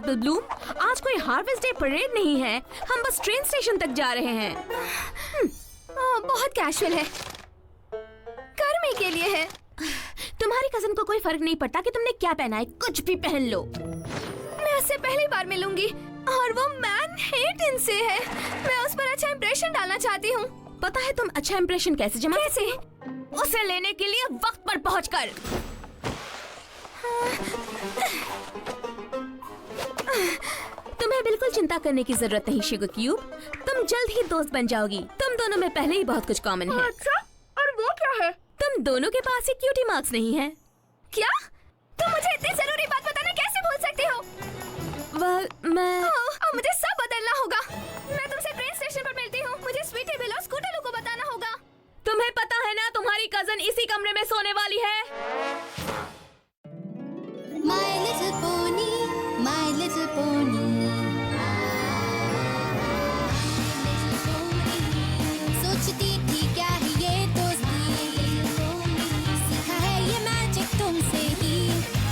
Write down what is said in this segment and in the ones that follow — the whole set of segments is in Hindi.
एप्पल ब्लूम, आज कोई हार्वेस्ट डे परेड नहीं है, हम बस ट्रेन स्टेशन तक जा रहे हैं। बहुत कैजुअल है, गर्मी के लिए है। तुम्हारी कजन को कोई फर्क नहीं पड़ता कि तुमने क्या पहना है, कुछ भी पहन लो। मैं उससे पहली बार मिलूंगी और वो मैनहट्टन से है। मैं उस पर अच्छा इंप्रेशन डालना चाहती हूँ। पता है तुम अच्छा इंप्रेशन कैसे जमा? कैसे? उसे लेने के लिए वक्त पर पहुंचकर। तुम्हें बिल्कुल चिंता करने की जरूरत नहीं शुगर क्यूब, तुम जल्द ही दोस्त बन जाओगी। तुम दोनों में पहले ही बहुत कुछ कॉमन है। अच्छा, और वो क्या है? तुम दोनों के पास ही क्यूटी मार्क्स नहीं है। क्या? तुम मुझे इतनी जरूरी बात बताना कैसे भूल सकती हो? मैं अब मुझे सब बदलना होगा। मैं तुमसे ट्रेन स्टेशन पर मिलती हूँ। मुझे स्वीटी बिल और स्कूटर को बताना होगा। तुम्हें पता है ना तुम्हारी कजन इसी कमरे में सोने वाली है। My little pony, my little pony. सोचती थी क्या है ये दोस्ती, सीखा है ये मैजिक तुमसे ही।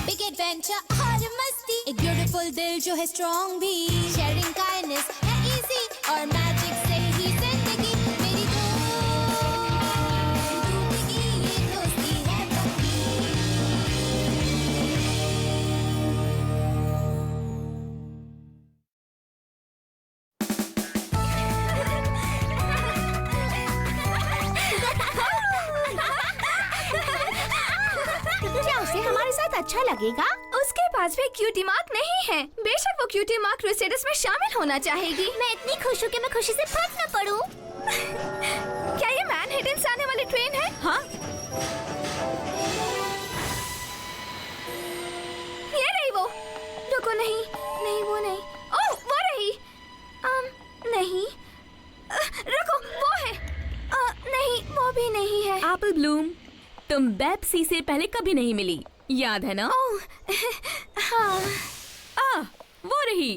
बिग एडवेंचर और मस्ती, एक ब्यूटीफुल दिल जो है स्ट्रॉन्ग भी। शेयरिंग काइंडनेस है इजी और मैजिक से ही जिंदगी मेरी जिंदगी ये दोस्ती है पक्की। क्या उसे हमारे साथ अच्छा लगेगा? उसके पास भी क्यूटी मार्क नहीं है। बेशक वो क्यूटी मार्क क्रूसेडर्स में शामिल होना चाहेगी। मैं इतनी खुश हूँ कि मैं खुशी से फट न पड़ूं। क्या ये मैनहट्टन से आने वाली ट्रेन है? हाँ, ये रही वो। रुको, नहीं नहीं वो नहीं। ओह, वो रही। नहीं। रुको, वो है। नहीं, वो भी नहीं है। एप्पल ब्लूम, तुम बेप्सी से पहले कभी नहीं मिली, याद है ना? ओह, हाँ। वो रही।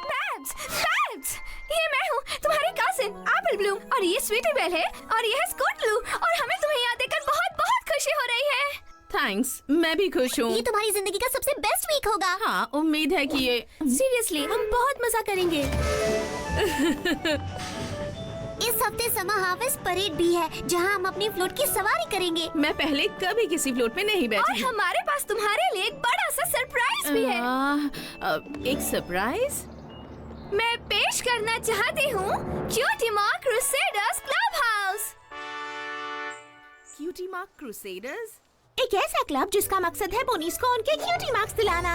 बैब्स, बैब्स, ये मैं हूँ, तुम्हारी कजिन एप्पल ब्लूम, और ये स्वीटी बेल है, और ये है स्कूटलू, और हमें तुम्हें यहाँ देखकर बहुत बहुत खुशी हो रही है। थैंक्स, मैं भी खुश हूँ। ये तुम्हारी जिंदगी का सबसे बेस्ट वीक होगा। हाँ, उम्मीद है कि ये सीरियसली, हम बहुत मजा करेंगे। इस हफ्ते समर हार्वेस्ट परेड भी है, जहां हम अपनी फ्लोट की सवारी करेंगे। मैं पहले कभी किसी फ्लोट में नहीं और बैठी। हमारे पास तुम्हारे लिए एक बड़ा सा सरप्राइज भी है। एक सरप्राइज? मैं पेश करना चाहती हूँ Cutie Mark Crusaders club house. Cutie Mark Crusaders? एक ऐसा क्लब जिसका मकसद है पोनीज को उनके क्यूटी मार्क्स दिलाना।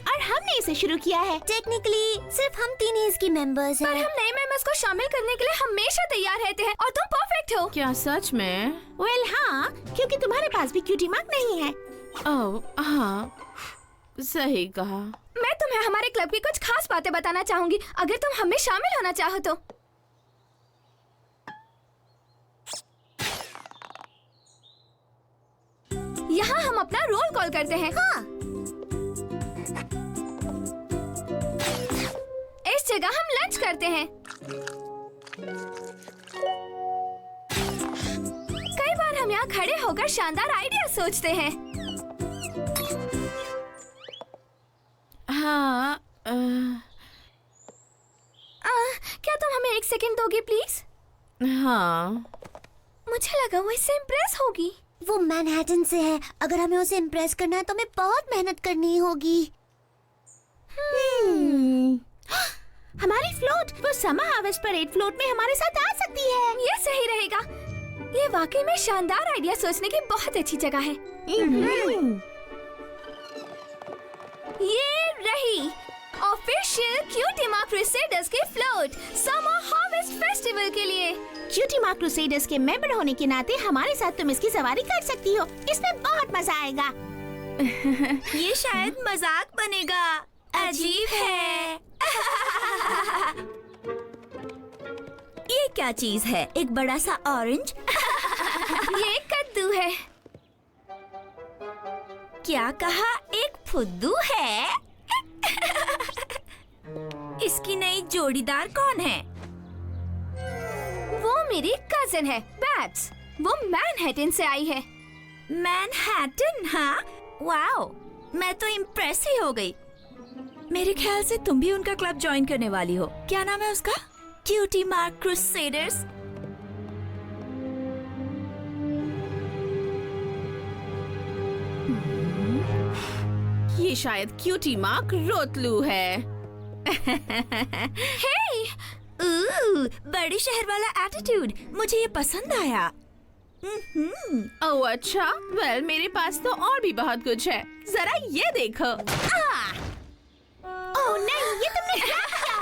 और हमने इसे शुरू किया है। टेक्निकली सिर्फ हम तीन ही इसकी मेंबर्स पर हैं। हम नए मेंबर्स को शामिल करने के लिए हमेशा तैयार रहते हैं, और तुम परफेक्ट हो। क्या सच में? वेल हाँ, क्योंकि तुम्हारे पास भी क्यूटी मार्क नहीं है। ओह हाँ, सही कहा। मैं तुम्हें हमारे क्लब की कुछ खास बातें बताना चाहूंगी, अगर तुम हमें शामिल होना चाहो तो। यहाँ हम अपना रोल कॉल करते हैं। हाँ, इस जगह हम लंच करते हैं। कई बार हम यहाँ खड़े होकर शानदार आइडिया सोचते हैं। हाँ, क्या तुम हमें एक सेकंड दोगे प्लीज? हाँ। मुझे लगा वो इससे इम्प्रेस होगी। वो मैनहट्टन से है। अगर हमें उसे इम्प्रेस करना है तो हमें बहुत मेहनत करनी होगी। हमारी फ्लोट, वो समर हार्वेस्ट परेड फ्लोट में हमारे साथ आ सकती है। ये सही रहेगा। ये वाकई में शानदार आइडिया सोचने की बहुत अच्छी जगह है। ये रही ऑफिशियल क्यूटी मार्क क्रूसेडर्स की फ्लोट समर हार्वेस्ट फेस्टिवल के लिए। क्यूटी मार्क क्रूसेडर्स के मेंबर होने के नाते हमारे साथ तुम इसकी सवारी कर सकती हो। इसमें बहुत मजा आएगा। ये शायद मजाक बनेगा। अजीब है। ये क्या चीज है? एक बड़ा सा ऑरेंज? ये कद्दू है। क्या कहा? एक फुद्दू है? इसकी नई जोड़ीदार कौन है? वो मेरी कजिन है, बैब्स। वो मैनहट्टन से आई है। मैनहट्टन? हाँ, वाओ, मैं तो इम्प्रेस ही हो गई। मेरे ख्याल से तुम भी उनका क्लब ज्वाइन करने वाली हो। क्या नाम है उसका? Cutie Mark Crusaders. ये शायद क्यूटी मार्क रोतलू है। हे, बड़े शहर वाला एटीट्यूड, मुझे ये पसंद आया। ओह अच्छा, वेल मेरे पास तो और भी बहुत कुछ है, जरा ये देखो। ओह नहीं, ये तुमने क्या किया?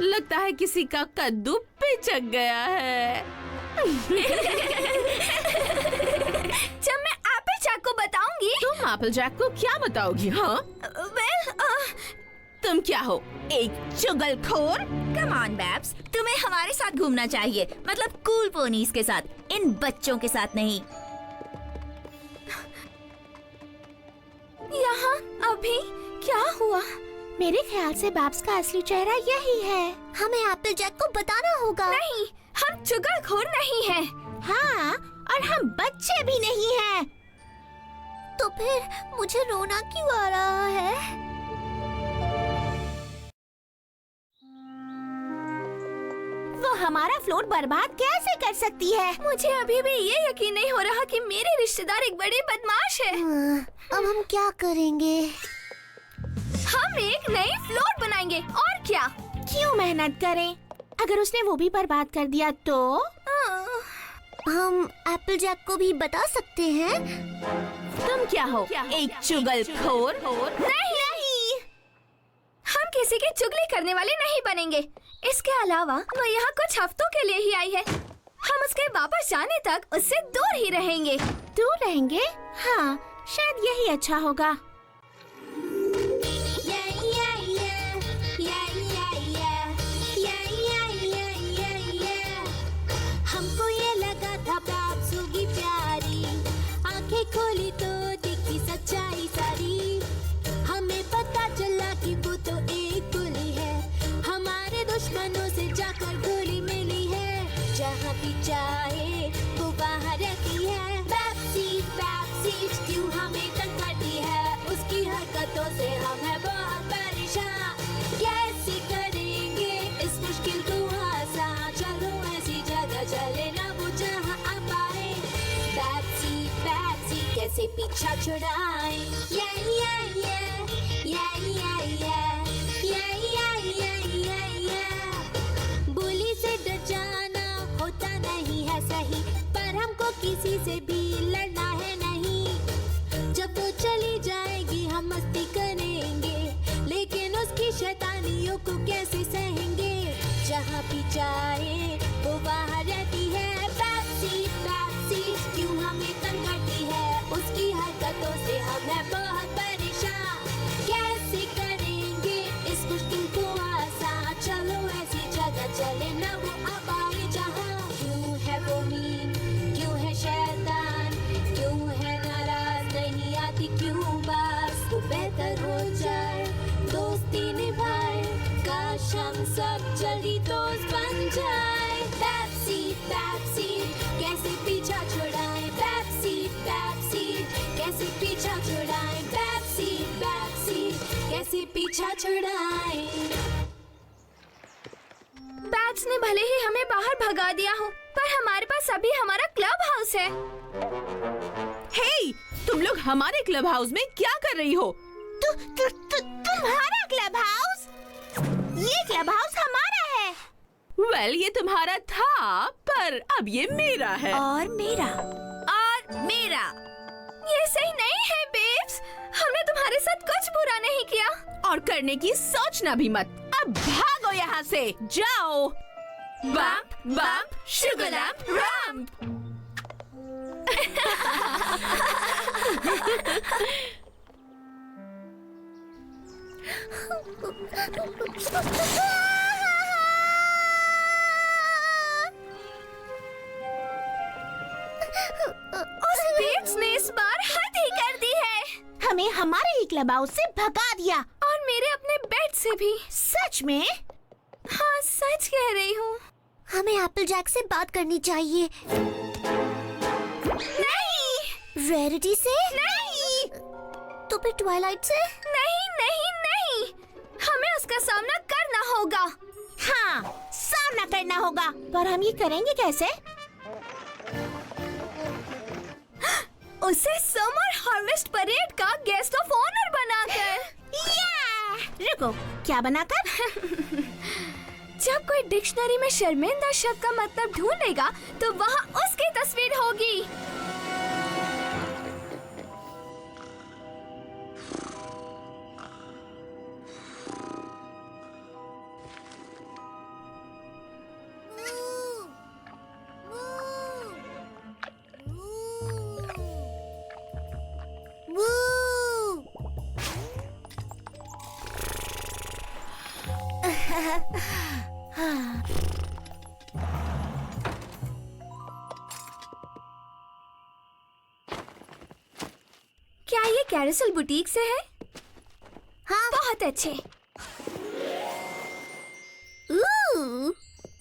लगता है किसी का कद्दू पिचक गया है। जब मैं एप्पल जैक को बताऊंगी। तुम एप्पल जैक को क्या बताओगी? हाँ, वेल, तुम क्या हो, एक चुगलखोर? कम ऑन बैब्स, तुम्हें हमारे साथ घूमना चाहिए, मतलब कूल पोनीज के साथ, इन बच्चों के साथ नहीं। यहाँ अभी क्या हुआ? मेरे ख्याल से बाब्स का असली चेहरा यही है। हमें एप्पल जैक को बताना होगा। नहीं, हम चुगलखोर नहीं हैं। हाँ, और हम बच्चे भी नहीं हैं। तो फिर मुझे रोना क्यों आ रहा है? वो हमारा फ्लोट बर्बाद कैसे कर सकती है? मुझे अभी भी ये यकीन नहीं हो रहा कि मेरे रिश्तेदार एक बड़े बदमाश है। अब हम क्या करेंगे? हम एक नई फ्लोट बनाएंगे, और क्या? क्यों मेहनत करें? अगर उसने वो भी बर्बाद कर दिया तो? हम एप्पल जैक को भी बता सकते हैं। तुम क्या हो, एक चुगलखोर? नहीं, हम किसी की चुगली करने वाले नहीं बनेंगे। इसके अलावा वो यहाँ कुछ हफ्तों के लिए ही आई है। हम उसके वापस जाने तक उससे दूर ही रहेंगे। दूर रहेंगे? हाँ, शायद यही अच्छा होगा। हमको ये लगा था बाब्स होगी प्यारी, आंखें खोली तो दिखी सच्चाई सारी। हमें पता चला कि वो तो एक बुली है, हमारे दुश्मनों से जाकर गोली मिली है। जहाँ भी चाहे वो वहाँ रहती है। बैपसी क्यों हमें तंग करती है, उसकी हरकतों से हम है बहुत परेशान। कैसे करेंगे इस मुश्किल को आसान, चलो ऐसी जगह चले ना वो जहाँ आ पाए। बैपसी कैसे पीछा छुड़ाए। बुली से डर जाना होता नहीं है सही, पर हमको किसी से भी लड़ना है नहीं। जब वो चली जाएगी हम मस्ती करेंगे, लेकिन उसकी शैतानियों को कैसे सहेंगे। जहाँ भी चाहे वो वहाँ रहती है। बैपसी क्यों हमें तंग करती है, उसकी हरकतों से हम है बहुत परेशान। कैसे करेंगे इस मुश्किल को आसान, चलो ऐसी जगह चले ना वो अब आए जहाँ। क्यों है वो मीन, क्यों है शैतान, क्यों है नाराज, नहीं आती क्यों बात। वो बेहतर हो जाए, दोस्ती निभाए, काश हम सब जल्दी दोस्त बन जाए। बैपसी कैसे पीछा छुड़ाए। बैपसी कैसे पीछा छुड़ाए। बैपसी कैसे पीछा छुड़ाए। बैट्स ने भले ही हमें बाहर भगा दिया हो, पर हमारे पास अभी हमारा क्लब हाउस है। हे, तुम लोग हमारे क्लब हाउस में क्या कर रही हो? तुम्हारा क्लब हाउस? ये क्लब हाउस हमारा है। वेल, ये तुम्हारा था, पर अब ये मेरा है। और मेरा। ये सही नहीं है बेब्स, हमने तुम्हारे साथ कुछ बुरा नहीं किया। और करने की सोचना भी मत। अब भागो यहाँ से, जाओ। Bump sugar lamp ramp. उस बेब्स ने इस बार हद ही कर दी है। हमें हमारे ही क्लब हाउस से भगा दिया। और मेरे अपने बेड से भी। सच में? हाँ, सच कह रही हूँ। हमें एप्पल जैक से बात करनी चाहिए। नहीं, रेरिटी से? नहीं, तो फिर ट्वाइलाइट से? नहीं, नहीं, नहीं। हमें उसका सामना करना होगा। हाँ, सामना करना होगा। पर हम ये करेंगे कैसे? उसे समर हार्वेस्ट परेड का गेस्ट ऑफ ऑनर बनाकर। रुको, क्या बनाकर? जब कोई डिक्शनरी में शर्मिंदा शब्द का मतलब ढूंढेगा तो वहाँ उसकी तस्वीर होगी। क्या ये कैरोसेल बुटीक से है? हाँ, बहुत अच्छे।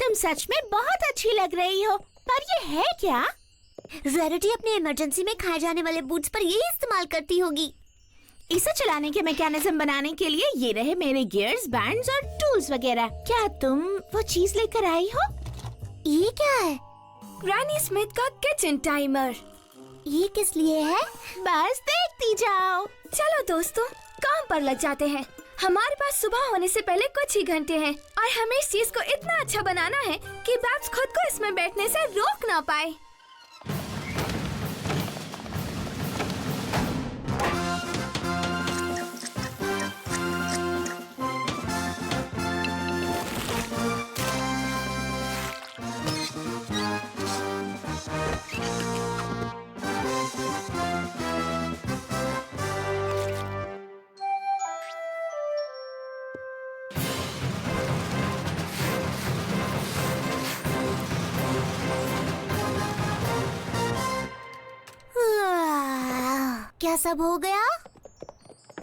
तुम सच में बहुत अच्छी लग रही हो, पर ये है क्या? रेरिटी अपने इमरजेंसी में खाए जाने वाले बूट्स पर यही इस्तेमाल करती होगी। इसे चलाने के मैकेनिज्म बनाने के लिए ये रहे मेरे गियर्स, बैंड्स और टूल्स वगैरह। क्या तुम वो चीज लेकर आई हो? ये क्या है? ग्रैनी स्मिथ का किचन टाइमर। ये किस लिए है? बस देखती जाओ। चलो दोस्तों, काम पर लग जाते हैं। हमारे पास सुबह होने से पहले कुछ ही घंटे हैं और हमें इस चीज को इतना अच्छा बनाना है कि बैब्स खुद को इसमें बैठने से रोक ना पाए। क्या सब हो गया?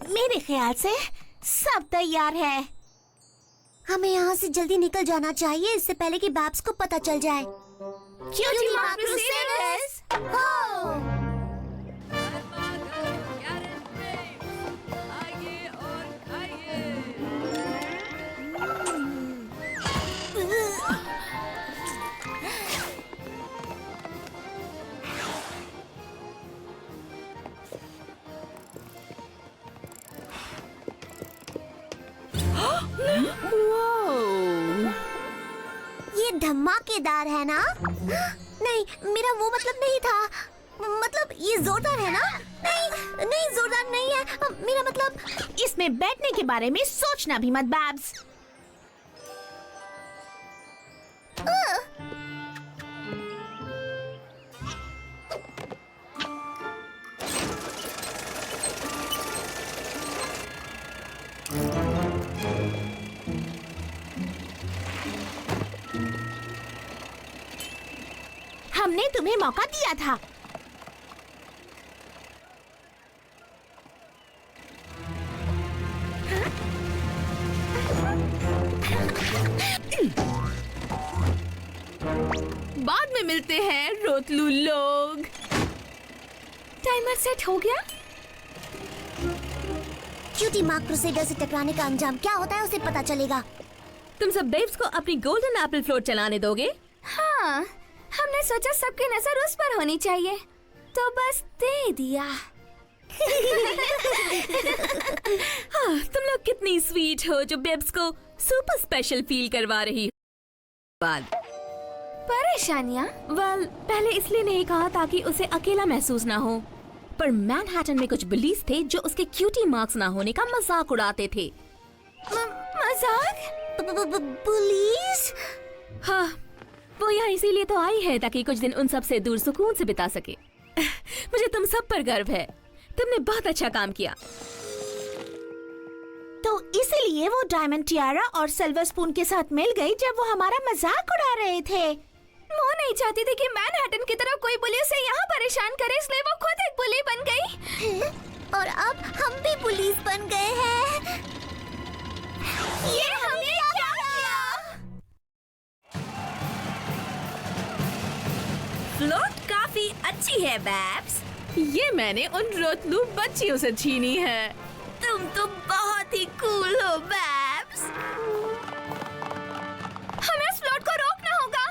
मेरे ख्याल से सब तैयार है। हमें यहाँ से जल्दी निकल जाना चाहिए, इससे पहले कि बैब्स को पता चल जाए। Cutie Mark Crusaders! ये धमाकेदार है ना? नहीं, मेरा वो मतलब नहीं था। मतलब ये जोरदार है ना? नहीं, नहीं जोरदार नहीं है। मेरा मतलब इसमें बैठने के बारे में सोचना भी मत बैब्स। हमने तुम्हें मौका दिया था। बाद में मिलते हैं रोतलू लोग। टाइमर सेट हो गया। क्यूटी मार्क क्रूसेडर से टकराने का अंजाम क्या होता है उसे पता चलेगा। तुम सब बेब्स को अपनी गोल्डन एप्पल फ्लोट चलाने दोगे? हाँ, हमने सोचा सबकी नजर उस पर होनी चाहिए, तो बस दे दिया। हाँ, तुम लोग कितनी स्वीट हो जो बेब्स को सुपर स्पेशल फील करवा रही हो। परेशानियाँ? पहले इसलिए नहीं कहा ताकि उसे अकेला महसूस ना हो, पर मैनहट्टन में कुछ बुलीज थे जो उसके क्यूटी मार्क्स ना होने का मजाक उड़ाते थे। मजाक? पुलिस? हाँ, वो यहाँ इसीलिए तो आई है ताकि कुछ दिन उन सब से दूर सुकून से बिता सके। मुझे तुम सब पर गर्व है, तुमने बहुत अच्छा काम किया। तो इसीलिए वो डायमंड टियारा और सिल्वर स्पून के साथ मिल गई जब वो हमारा मजाक उड़ा रहे थे। वो नहीं चाहती थी कि मैनहट्टन की तरह कोई पुलिस उसे यहाँ परेशान करे, इसलिए वो खुद एक पुलिस बन गई। और अब हम भी पुलिस बन गए हैं। ये हमने क्या किया? फ्लोट काफी अच्छी है बैब्स। ये मैंने उन रोतलू बच्चियों से छीनी है। तुम तो बहुत ही कूल हो बैब्स। हमें इस फ्लोट को रोकना होगा।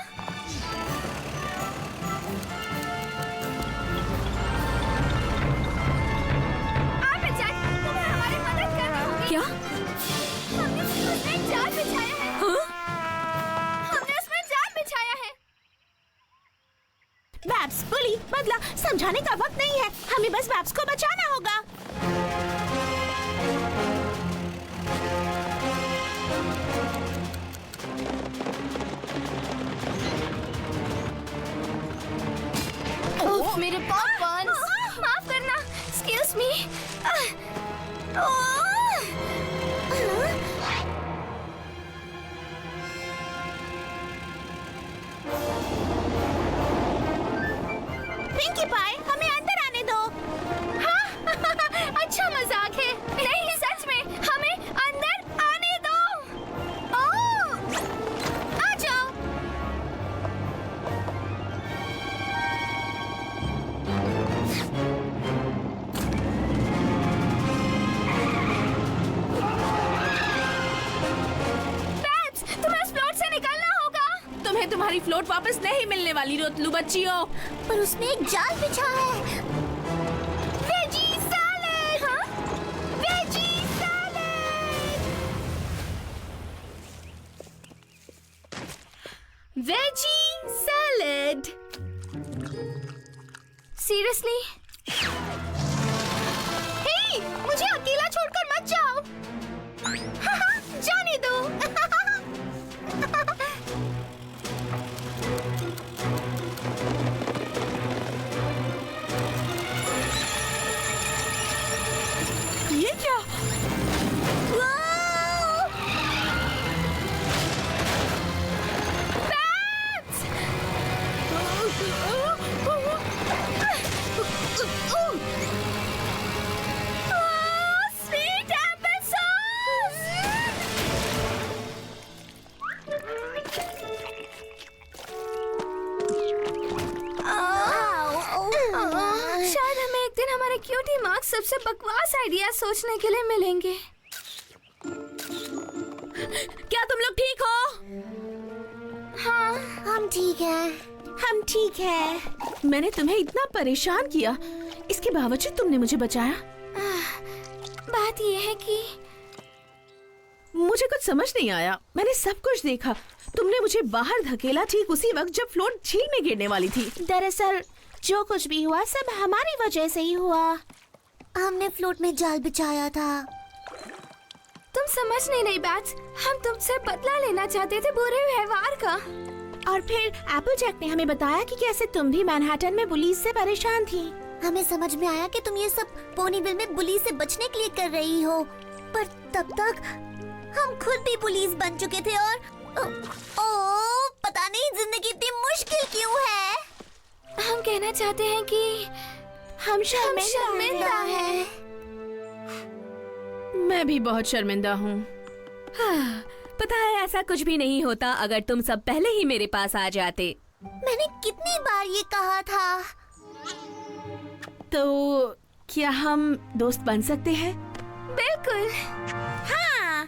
आप जैक, तुम्हें हमारी मदद करनी होगी। क्या? हमने उसमें जाल बिछाया है। हाँ? हमने उसमें जाल बिछाया है। बैब्स, बुली, बदला, समझाने का वक्त नहीं है। हमें बस बैब्स को बचाना होगा। ओह, मेरे पॉपकॉर्न्स। माफ करना। Excuse me. पिंकी पाई, हमें अंदर आने दो। अच्छा मजाक है। नहीं, सच में हमें अंदर आने दो। ओह, आ जाओ। बैब्स, तुम्हें इस फ्लोट से निकलना होगा। तुम्हें तुम्हारी फ्लोट वापस नहीं मिलने वाली रोतलू बच्चियों। पर उसमें एक जाल बिछा है। Veggie salad. हाँ? Veggie salad. Veggie salad. Seriously? Hey, मुझे अकेला छोड़कर मत जाओ। जाने दो। ये क्या? बैब्स! Sweet apple sauce! शायद हमें एक दिन हमारे क्यूटी मार्क्स सबसे बकवास आइडिया सोचने के लिए मिलेंगे। क्या तुम लोग ठीक हो? हाँ, हम ठीक हैं। हम ठीक है। मैंने तुम्हें इतना परेशान किया, इसके बावजूद तुमने मुझे बचाया। बात ये है कि मुझे कुछ समझ नहीं आया। मैंने सब कुछ देखा। तुमने मुझे बाहर धकेला ठीक उसी वक्त जब फ्लोट झील में गिरने वाली थी। दरअसल जो कुछ भी हुआ सब हमारी वजह से ही हुआ। हमने फ्लोट में जाल बिछाया था। तुम समझ नहीं रही बैट्स। हम तुमसे बदला लेना चाहते थे बुरे व्यवहार का। और फिर एप्पलजैक ने हमें बताया कि कैसे तुम भी मैनहट्टन में बुलीज से परेशान थी। हमें समझ में आया कि तुम ये सब पोनीविल में बुली से बचने के लिए कर रही हो, पर तब तक हम खुद भी पुलिस बन चुके थे और पता नहीं जिंदगी इतनी मुश्किल क्यों है। हम कहना चाहते हैं कि हम शर्मिंदा हैं। मैं भी बहुत शर्मिंदा हूँ। हाँ, पता है ऐसा कुछ भी नहीं होता अगर तुम सब पहले ही मेरे पास आ जाते। मैंने कितनी बार ये कहा था। तो क्या हम दोस्त बन सकते हैं? बिल्कुल। हाँ।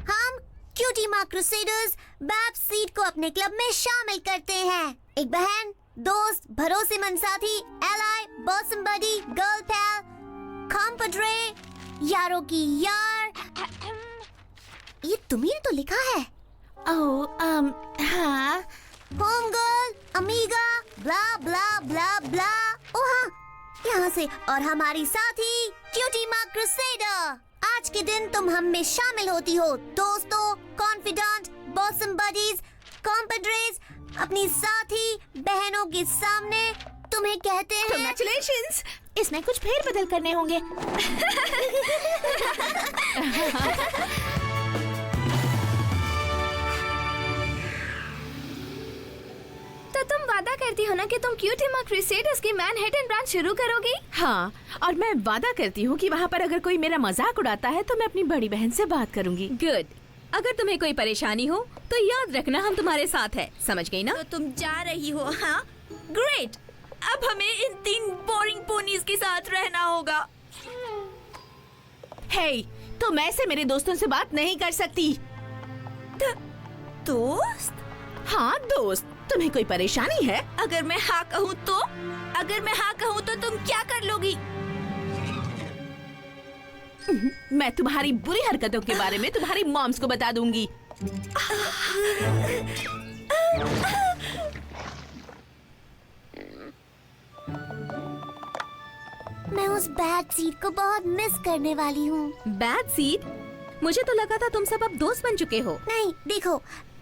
हम Cutie Mark Crusaders Babs Seed को अपने क्लब में शामिल करते हैं। एक बहन, दोस्त, भरोसेमंद साथी, एलाई, बॉसम बडी, गर्ल पैल, कॉम्पड्रे, यारों की यार। ये तुम्ही ने तो लिखा है। हाँ। होम गर्ल, अमीगा, ब्ला ब्ला ब्ला ब्ला। ओ हाँ, यहाँ से। और हमारी साथी क्यूटी मार्क क्रूसेडर। आज के दिन तुम हम में शामिल होती हो दोस्तों, कॉन्फिडेंट, बॉसम बडीज, कॉम्पड्रेज। अपनी साथी बहनों के सामने तुम्हें कहते हैं Congratulations! इसमें कुछ फेर बदल करने होंगे। तो तुम वादा करती हो ना कि तुम क्यूटीमा क्रूसेडर्स की मैनहट्टन ब्रांच शुरू करोगी? हाँ, और मैं वादा करती हूँ कि वहाँ पर अगर कोई मेरा मजाक उड़ाता है तो मैं अपनी बड़ी बहन से बात करूँगी। गुड। अगर तुम्हें कोई परेशानी हो तो याद रखना हम तुम्हारे साथ है, समझ गई ना? तो तुम जा रही हो? हाँ, ग्रेट। अब हमें इन 3 बोरिंग पोनीज के साथ रहना होगा। हे, तुम ऐसे मेरे दोस्तों से बात नहीं कर सकती। दोस्त? हाँ, दोस्त। तुम्हें कोई परेशानी है? अगर मैं हाँ कहूँ तो? अगर मैं हाँ कहूँ तो तुम क्या कर लोगी? मैं तुम्हारी बुरी हरकतों के बारे में तुम्हारी मॉम्स को बता दूंगी। मैं उस बैड सीड को बहुत मिस करने वाली हूँ। Bad seed? मुझे तो लगा था तुम सब अब दोस्त बन चुके हो। नहीं, देखो,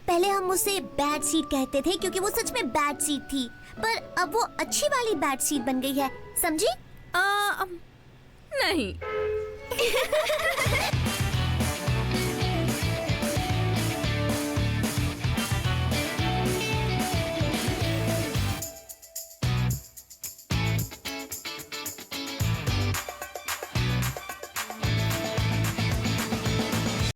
पहले हम उसे बैड सीड कहते थे क्योंकि वो सच में बैड सीड थी, पर अब वो अच्छी वाली बैड सीड बन गई है, समझी? नहीं।